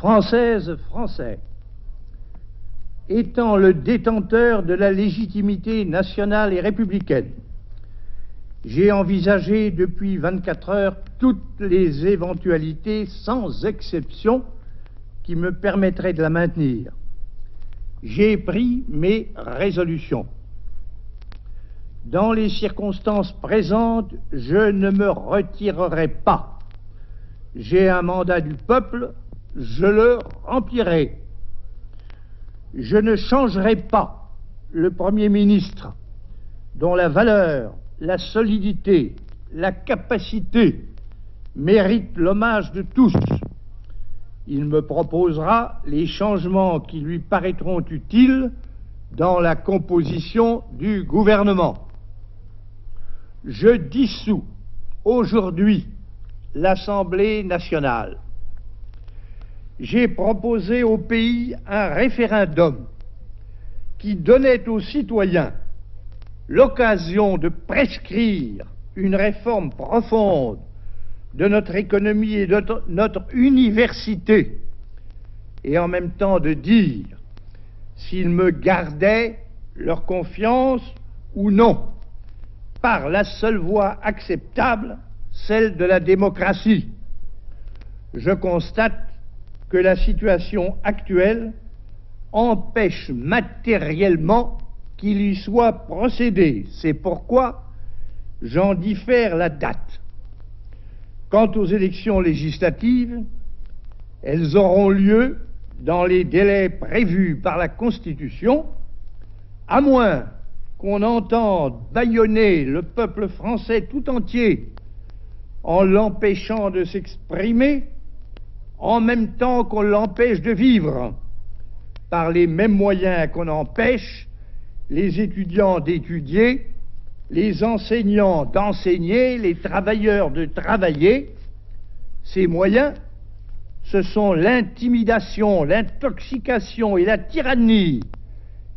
Françaises, Français, étant le détenteur de la légitimité nationale et républicaine, j'ai envisagé depuis 24 heures toutes les éventualités, sans exception, qui me permettraient de la maintenir. J'ai pris mes résolutions. Dans les circonstances présentes, je ne me retirerai pas. J'ai un mandat du peuple, je le remplirai. Je ne changerai pas le Premier ministre, dont la valeur, la solidité, la capacité méritent l'hommage de tous. Il me proposera les changements qui lui paraîtront utiles dans la composition du gouvernement. Je dissous aujourd'hui l'Assemblée nationale. J'ai proposé au pays un référendum qui donnait aux citoyens l'occasion de prescrire une réforme profonde de notre économie et de notre université, et en même temps de dire s'ils me gardaient leur confiance ou non, par la seule voie acceptable, celle de la démocratie. Je constate que la situation actuelle empêche matériellement qu'il y soit procédé. C'est pourquoi j'en diffère la date. Quant aux élections législatives, elles auront lieu dans les délais prévus par la Constitution, à moins qu'on entende bâillonner le peuple français tout entier en l'empêchant de s'exprimer, en même temps qu'on l'empêche de vivre, par les mêmes moyens qu'on empêche les étudiants d'étudier, les enseignants d'enseigner, les travailleurs de travailler. Ces moyens, ce sont l'intimidation, l'intoxication et la tyrannie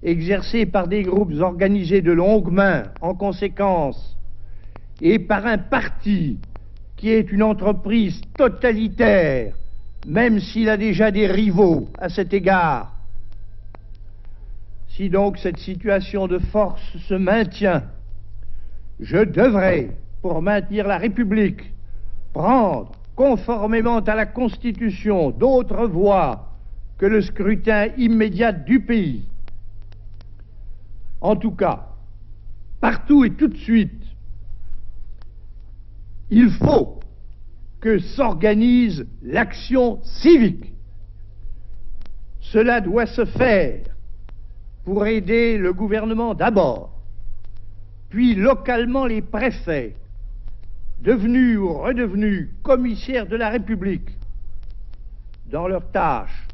exercées par des groupes organisés de longue main, en conséquence, et par un parti qui est une entreprise totalitaire, même s'il a déjà des rivaux à cet égard. Si donc cette situation de force se maintient, je devrais, pour maintenir la République, prendre, conformément à la Constitution, d'autres voies que le scrutin immédiat du pays. En tout cas, partout et tout de suite, il faut que s'organise l'action civique. Cela doit se faire pour aider le gouvernement d'abord, puis localement les préfets, devenus ou redevenus commissaires de la République, dans leur tâche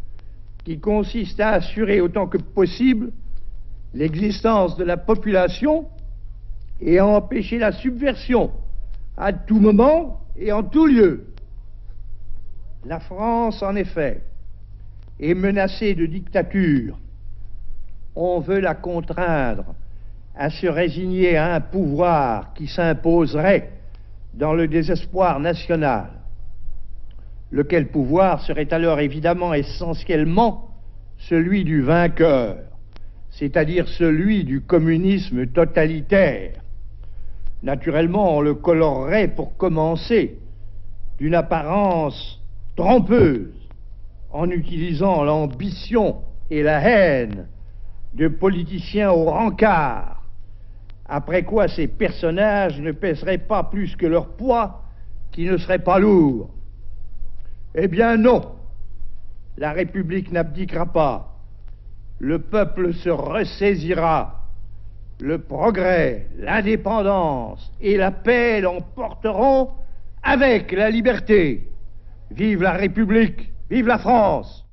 qui consiste à assurer autant que possible l'existence de la population et à empêcher la subversion à tout moment et en tout lieu. La France, en effet, est menacée de dictature. On veut la contraindre à se résigner à un pouvoir qui s'imposerait dans le désespoir national. Lequel pouvoir serait alors évidemment essentiellement celui du vainqueur, c'est-à-dire celui du communisme totalitaire. Naturellement, on le colorerait pour commencer d'une apparence trompeuse en utilisant l'ambition et la haine de politiciens au rencard, après quoi ces personnages ne pèseraient pas plus que leur poids, qui ne serait pas lourd. Eh bien non, la République n'abdiquera pas, le peuple se ressaisira, le progrès, l'indépendance et la paix l'emporteront avec la liberté. Vive la République, vive la France!